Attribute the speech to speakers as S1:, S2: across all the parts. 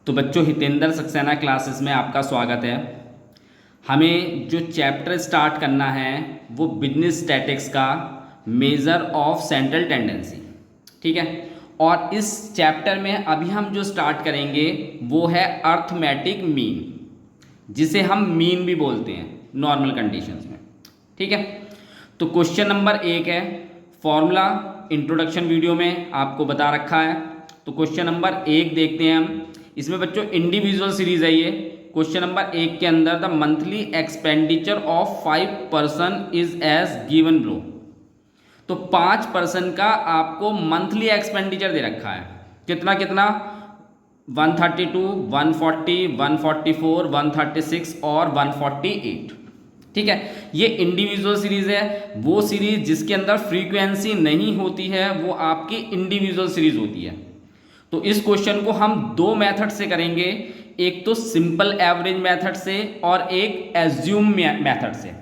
S1: तो बच्चों, हितेंद्र सक्सेना क्लासेस में आपका स्वागत है। हमें जो चैप्टर स्टार्ट करना है वो बिजनेस स्टैटिक्स का मेजर ऑफ सेंट्रल टेंडेंसी, ठीक है। और इस चैप्टर में अभी हम जो स्टार्ट करेंगे वो है अर्थमेटिक मीन, जिसे हम मीन भी बोलते हैं नॉर्मल कंडीशंस में, ठीक है। तो क्वेश्चन नंबर 1 है, फॉर्मूला इंट्रोडक्शन वीडियो में आपको बता रखा है। तो क्वेश्चन नंबर 1 देखते हैं हम। इसमें बच्चों इंडिविजुअल सीरीज है ये। क्वेश्चन नंबर 1 के अंदर the monthly expenditure of 5 person is as given below. तो 5 पर्सन का आपको मंथली एक्सपेंडिचर दे रखा है। कितना कितना? 132, 140, 144, 136 और 148, ठीक है। ये इंडिविजुअल सीरीज है। वो सीरीज जिसके अंदर फ्रीक्वेंसी नहीं होती है वो आपकी इंडिविजुअल सीरीज होती है। तो इस क्वेश्चन को हम दो मेथड से करेंगे, एक तो सिंपल एवरेज मेथड से और एक एज्यूम मेथड से,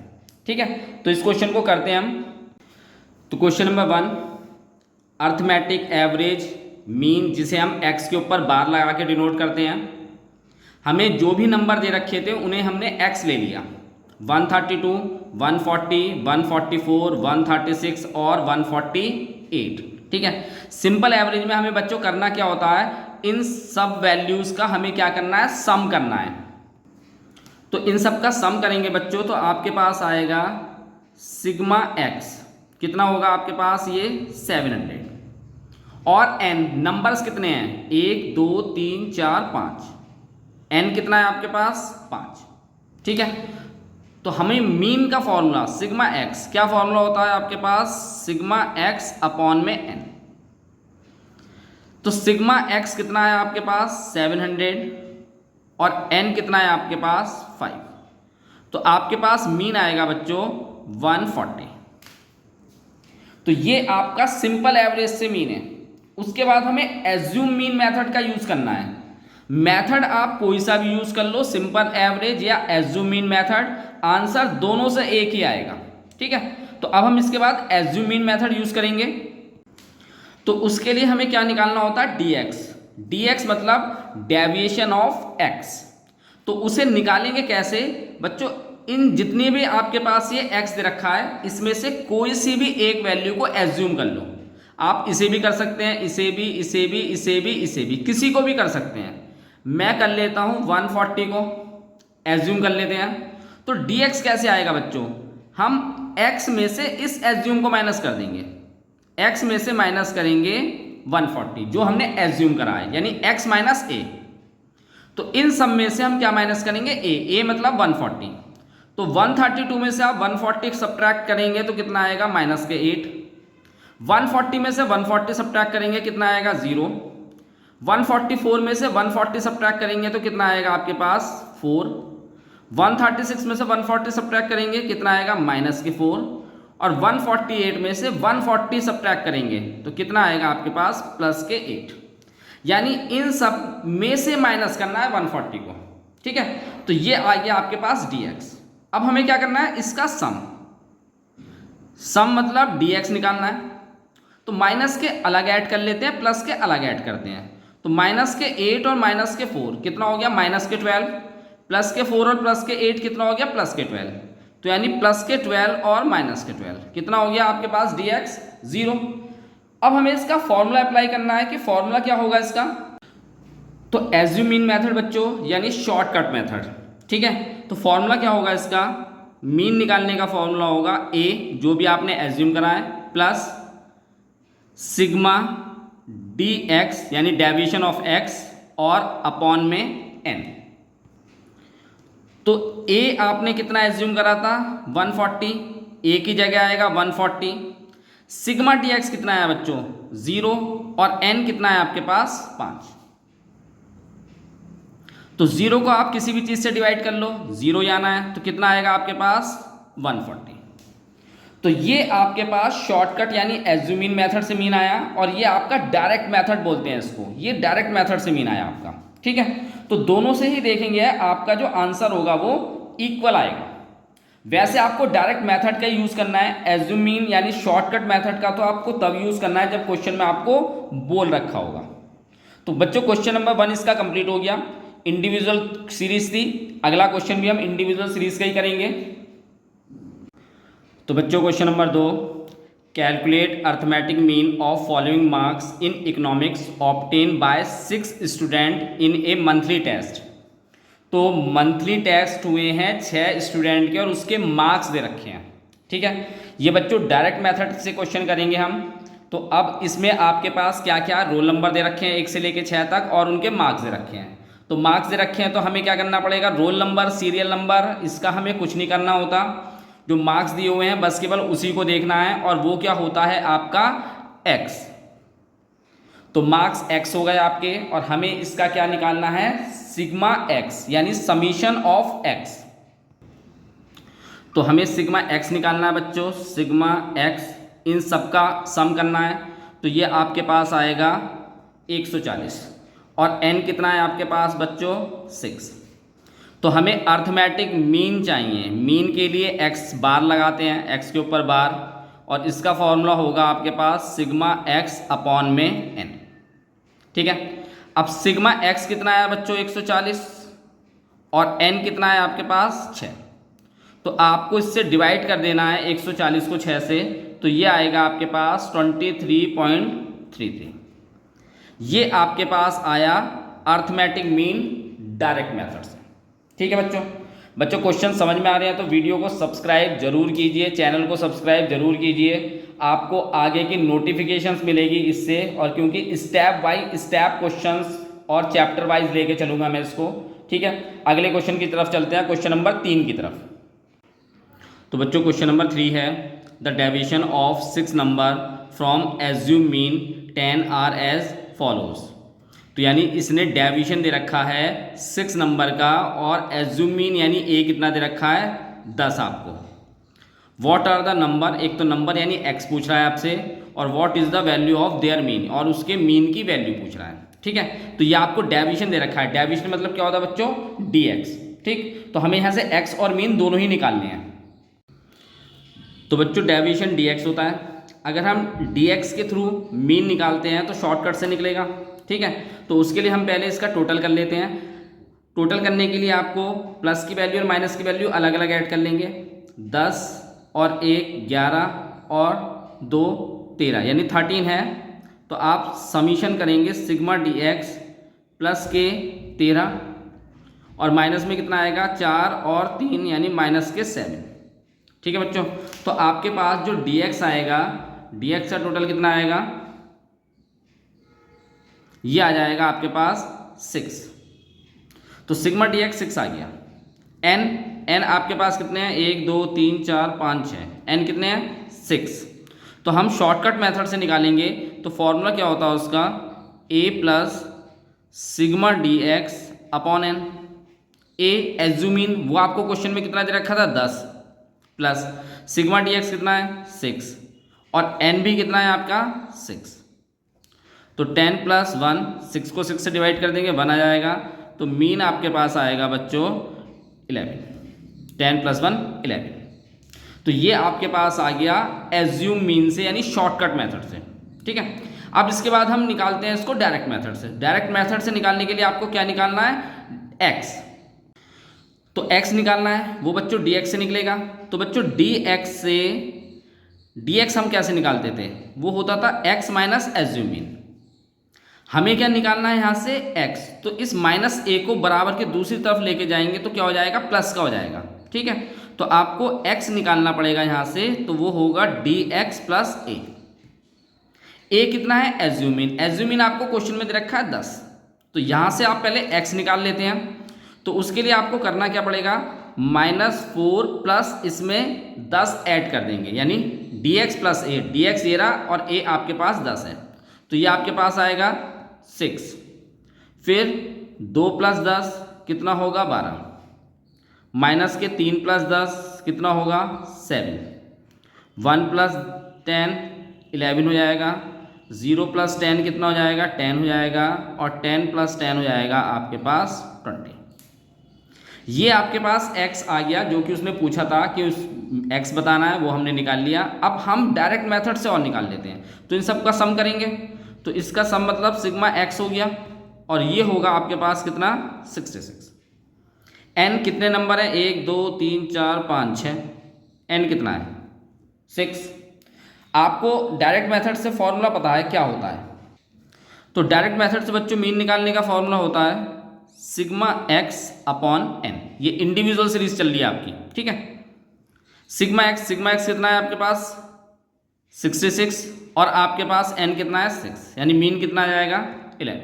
S1: ठीक है। तो इस क्वेश्चन को करते हैं हम। तो question number 1, arithmetic average mean, जिसे हम x के ऊपर बार लगा के डिनोट करते हैं। हमें जो भी नंबर दे रखे थे उन्हें हमने x ले लिया। 132, 140, 144, 136 और 148, ठीक है। सिंपल एवरेज में हमें बच्चों करना क्या होता है, इन सब वैल्यूज का हमें क्या करना है, सम करना है। तो इन सब का सम करेंगे बच्चों तो आपके पास आएगा सिग्मा x। कितना होगा आपके पास? ये 700। और n नंबर्स कितने हैं? 1 2 3 4 5। n कितना है आपके पास? 5, ठीक है। तो हमें मीन का फॉर्मूला सिग्मा x, क्या फॉर्मूला होता है आपके पास? सिग्मा x अपॉन में n। तो सिग्मा x कितना है आपके पास? 700 और n कितना है आपके पास? 5। तो आपके पास मीन आएगा बच्चों 140। तो ये आपका सिंपल एवरेज से मीन है। उसके बाद हमें एज्यूम मीन मेथड का यूज करना है। मेथड आप कोई सा भी यूज कर लो, सिंपल एवरेज या एज्यूम मीन मेथड, आंसर दोनों से एक ही आएगा, ठीक है। तो अब हम इसके बाद एज्यूम मीन मेथड यूज करेंगे। तो उसके लिए हमें क्या निकालना होता है? dx। dx मतलब डेविएशन ऑफ x। तो उसे निकालेंगे कैसे बच्चों? इन जितने भी आपके पास ये x दे रखा है इसमें से कोई सी भी एक वैल्यू को एज्यूम कर लो। आप इसे भी कर सकते हैं, इसे भी, इसे भी, इसे भी, इसे भी, किसी को भी कर सकते हैं। मैं कर लेता हूं 140 को एज्यूम कर लेते हैं। तो dx कैसे आएगा बच्चों? हम x में से इस एज्यूम को माइनस कर देंगे। x में से माइनस करेंगे 140 जो हमने एज्यूम करा है, यानी x माइनस a। तो इन सब में से हम क्या माइनस करेंगे? a मतलब 140। तो 132 में से आप 140 सब्ट्रैक्ट करेंगे तो कितना आएगा? माइनस के 8। 140 में से 140 सब्ट्रैक्ट करेंगे कितना आएगा? 0। 144 में से 140 सब्ट्रैक्ट करेंगे तो कितना आएगा आपके पास? 4। 136 में से 140 सब्ट्रैक्ट करेंगे कितना आएगा? माइनस के 4। और 148 में से 140 सब्ट्रैक्ट करेंगे तो कितना आएगा आपके पास? प्लस के 8। यानी इन सब में से माइनस करना है 140 को, ठीक है। तो ये आ गया आपके पास dx। अब हमें क्या करना है? इसका सम मतलब dx निकालना है। तो माइनस के अलग ऐड कर लेते हैं, प्लस के अलग ऐड करते हैं। तो माइनस के 8 और माइनस के 4 कितना हो गया? माइनस के 12। प्लस के 4 और प्लस के 8 कितना हो गया? प्लस के 12। तो यानी प्लस के 12 और माइनस के 12 कितना हो गया आपके पास? dx 0। अब हमें इसका फॉर्मूला अप्लाई करना है कि फॉर्मूला क्या होगा इसका। तो एज्यूम मीन मेथड बच्चों, यानी शॉर्टकट मेथड, ठीक है। तो फॉर्मूला क्या होगा इसका? मीन निकालने का फॉर्मूला होगा a, जो भी आपने एज्यूम करा है, प्लस सिग्मा dx यानी डेविएशन ऑफ x और अपॉन में n। तो a आपने कितना एज्यूम करा था? 140। a की जगह आएगा 140। सिग्मा dx कितना है बच्चों? 0। और n कितना है आपके पास? 5। तो 0 को आप किसी भी चीज से डिवाइड कर लो, 0 ही आना है। तो कितना आएगा आपके पास? 140। तो ये आपके पास शॉर्टकट यानी एज्यूम मीन मेथड से मीन आया, और ये आपका डायरेक्ट मेथड बोलते हैं इसको, ये डायरेक्ट मेथड से मीन आया आपका, ठीक है। तो दोनों से ही देखेंगे आपका जो आंसर होगा वो इक्वल आएगा। वैसे आपको डायरेक्ट मेथड का यूज करना है, एज्यूम मीन यानी शॉर्टकट मेथड का तो आपको तब यूज करना है जब क्वेश्चन में आपको बोल रखा होगा। तो बच्चों क्वेश्चन नंबर 1 इसका कंप्लीट हो गया, इंडिविजुअल सीरीज थी। अगला क्वेश्चन भी हम इंडिविजुअल सीरीज का ही करेंगे। तो बच्चों question number 2, calculate arithmetic mean of following marks in economics obtain by 6 student in a monthly test. तो मंथली टेस्ट हुए हैं 6 स्टूडेंट के और उसके मार्क्स दे रखे हैं। ठीक है, ये बच्चों डायरेक्ट मेथड से क्वेश्चन करेंगे हम। तो अब इसमें आपके पास क्या क्या रोल नंबर दे रखे हैं 1 से लेकर 6 तक और उनके मार्क्स दे रखे हैं। तो मार्क्स दे रखे हैं तो हमें क्या करना पड़ेगा, रोल नंबर, सीरियल नंबर, इसका हमें कुछ नहीं करना होता। जो मार्क्स दिए हुए हैं बस केवल उसी को देखना है और वो क्या होता है आपका x। तो मार्क्स x हो गए आपके और हमें इसका क्या निकालना है, सिग्मा x यानी समीशन ऑफ x। तो हमें सिग्मा x निकालना है बच्चों, सिग्मा x इन सबका सम करना है। तो ये आपके पास आएगा 140 और n कितना है आपके पास बच्चों 6। तो हमें अर्थमेटिक मीन चाहिए, मीन के लिए x बार लगाते हैं, x के ऊपर बार, और इसका फॉर्मूला होगा आपके पास सिग्मा x अपॉन में n। ठीक है, अब सिग्मा x कितना है बच्चों 140 और n कितना है आपके पास 6। तो आपको इससे डिवाइड कर देना है 140 को 6 से, तो ये आएगा आपके पास 23.33। ये आपके पास आया अर्थमेटिक मीन डायरेक्ट मेथड से। ठीक है बच्चों क्वेश्चन समझ में आ रहे हैं तो वीडियो को सब्सक्राइब जरूर कीजिए, चैनल को सब्सक्राइब जरूर कीजिए, आपको आगे की नोटिफिकेशंस मिलेगी इससे। और क्योंकि स्टेप बाय स्टेप क्वेश्चंस और चैप्टर वाइज लेके चलूंगा मैं इसको। ठीक है, अगले क्वेश्चन की तरफ चलते हैं, क्वेश्चन नंबर 3 की तरफ। तो बच्चों क्वेश्चन नंबर 3 है, the deviation of 6 number from assume mean 10 are as follows. तो यानी इसने डेविएशन दे रखा है 6 नंबर का और एज्यूम मीन यानी ए कितना दे रखा है 10 आपको। व्हाट आर द नंबर, एक तो नंबर यानी x पूछ रहा है आपसे, और what is the value of their mean, और उसके मीन की वैल्यू पूछ रहा है। ठीक है, तो ये आपको डेविएशन दे रखा है। डेविएशन मतलब क्या होता है बच्चों, dx। ठीक, तो हमें यहाँ से x और मीन दोनों ही निकालने हैं। तो बच्चों डेविएशन dx होता है। अगर हम dx के थ्रू मीन निकालते हैं तो शॉर्टकट से निकलेगा। ठीक है, तो उसके लिए हम पहले इसका टोटल कर लेते हैं। टोटल करने के लिए आपको प्लस की वैल्यू और माइनस की वैल्यू अलग अलग ऐड कर लेंगे। 10 और 1 11 और 2 13 यानी 13 है। तो आप समीशन करेंगे सिग्मा dx प्लस के 13 और माइनस में कितना आएगा 4 और 3 यानी माइनस के 7। ठीक है बच्चों, तो आपके पास जो dx आएगा, dx का टोटल कितना आएगा, ये आ जाएगा आपके पास 6। तो सिग्मा dx 6 आ गया। n आपके पास कितने हैं, 1 2 3 4 5 6, n कितने हैं 6। तो हम शॉर्टकट मेथड से निकालेंगे। तो फॉर्मूला क्या होता है उसका, a plus sigma dx upon n। a एज्यूमिन वो आपको क्वेश्चन में कितना दे रखा था 10, प्लस सिग्मा dx कितना है 6 और n भी कितना है आपका 6। तो 10 प्लस 1, 6 को 6 से डिवाइड कर देंगे 1 आ जाएगा। तो मीन आपके पास आएगा बच्चों 11। 10 प्लस 1 11। तो ये आपके पास आ गया एज्यूम मीन से यानी शॉर्टकट मेथड से। ठीक है, अब इसके बाद हम निकालते हैं इसको डायरेक्ट मेथड से। डायरेक्ट मेथड से निकालने के लिए आपको क्या निकालना है, x। तो x निकालना है, वो बच्चों dx से निकलेगा। तो बच्चों dx हम कैसे निकालते थे, वो होता था x माइनस एज्यूम मीन। हमें क्या निकालना है यहाँ से x, तो इस माइनस a को बराबर के दूसरी तरफ लेके जाएंगे तो क्या हो जाएगा, प्लस का हो जाएगा। ठीक है, तो आपको x निकालना पड़ेगा यहाँ से, तो वो होगा dx प्लस a। a कितना है एज्यूमिन, एज्यूमिन आपको क्वेश्चन में दे रखा है 10। तो यहाँ से आप पहले x निकाल लेते हैं। तो उसके लिए आपको करना क्या पड़ेगा, -4 प्लस इसमें 10 ऐड कर देंगे यानी dx प्लस a। dx ये रहा और a आपके पास 10 है, तो ये आपके पास आएगा 6। फिर 2 प्लस 10 कितना होगा 12, माइनस के 3 प्लस 10 कितना होगा 7, 1 प्लस 10 11 हो जाएगा, 0 प्लस 10 कितना हो जाएगा 10 हो जाएगा, और 10 प्लस 10 हो जाएगा आपके पास 20। ये आपके पास x आ गया जो कि उसने पूछा था कि उस x बताना है, वो हमने निकाल लिया। अब हम डायरेक्ट मेथड से और निकाल लेते हैं। तो इन सब का सम करेंगे, तो इसका सम मतलब सिग्मा x हो गया। और ये होगा आपके पास कितना 66। n कितने नंबर है 1 2 3 4 5 6, n कितना है 6। आपको डायरेक्ट मेथड से फॉर्मूला पता है क्या होता है, तो डायरेक्ट मेथड से बच्चों मीन निकालने का फॉर्मूला होता है सिग्मा x अपॉन n। ये इंडिविजुअल सीरीज चल रही है आपकी, ठीक है। सिग्मा x कितना है आपके पास 66 और आपके पास n कितना है 6, यानी मीन कितना आ जाएगा 11।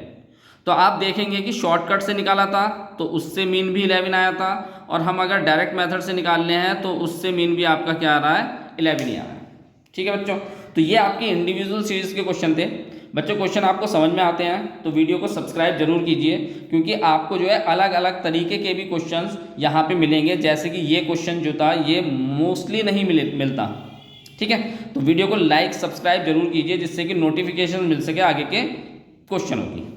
S1: तो आप देखेंगे कि शॉर्टकट से निकाला था तो उससे मीन भी 11 आया था, और हम अगर डायरेक्ट मेथड से निकालने हैं तो उससे मीन भी आपका क्या आ रहा है 11 ही आ रहा है, ठीक है बच्चों। तो ये आपकी इंडिविजुअल सीरीज के क्वेश्चन थे बच्चों। क्वेश्चन आपको समझ में आते हैं तो वीडियो को सब्सक्राइब जरूर कीजिए, क्योंकि आपको जो है अलग अलग तरीके के भी क्वेश्चंस यहाँ पे मिलेंगे। जैसे कि ये क्वेश्चन जो था ये मोस्टली नहीं मिलता, ठीक है। तो वीडियो को लाइक सब्सक्राइब जरूर कीजिए जिससे कि नोटिफिकेशन मिल सके आगे के क्वेश्चनों की।